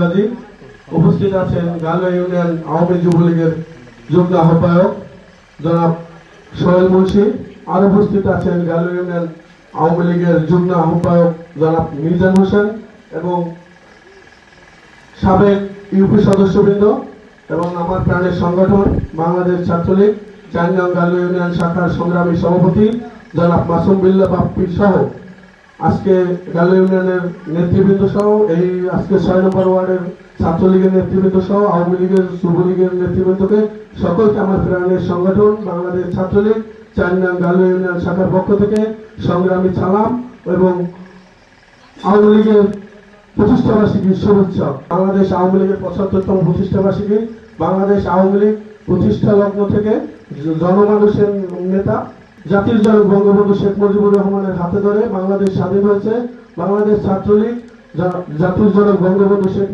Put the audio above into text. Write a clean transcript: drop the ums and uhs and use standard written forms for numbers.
গাজী উপস্থিত আছেন গালুয়া ইউনিয়ন আওয়ামী যুবলীগের যুগ্ম আহ্বায়ক জনাব সোহেল মুন্সি। আর উপস্থিত আছেন গালুয়া ইউনিয়ন আওয়ামী লীগের যুগ্ম আহ্বায়ক জনাব মিজান হোসেন এবং সাবেক ইউপি সদস্যবৃন্দ এবং আমার প্রাণের সংগঠন বাংলাদেশ ছাত্রলীগ ৪ নং গালুয়া ইউনিয়ন শাখার সংগ্রামী সভাপতি জনাব মাসুম বিল্লাহ বাপ্পি সহ আজকে গালুয়া ইউনিয়নের নেতৃবৃন্দ সহ এই আজকে ৬ নম্বর ওয়ার্ডের ছাত্রলীগের নেতৃবৃন্দ সহ আওয়ামী লীগের যুবলীগের নেতৃবৃন্দকে সকলকে আমার প্রাণের সংগঠন বাংলাদেশ ছাত্রলীগ ৪ নং গালুয়া ইউনিয়ন শাখার পক্ষ থেকে সংগ্রামী সালাম এবং আওয়ামী লীগের প্রতিষ্ঠাবার্ষিকীর শুভেচ্ছা। বাংলাদেশ আওয়ামী লীগের ৭৫তম প্রতিষ্ঠাবার্ষিকী। বাংলাদেশ আওয়ামী লীগ প্রতিষ্ঠা লগ্ন থেকে জনমানুষের নেতা জাতির জনক বঙ্গবন্ধু শেখ মুজিবুর রহমানের হাতে ধরে বাংলাদেশ স্বাধীন হয়েছে। বাংলাদেশ ছাত্রলীগ জাতির জনক বঙ্গবন্ধু শেখ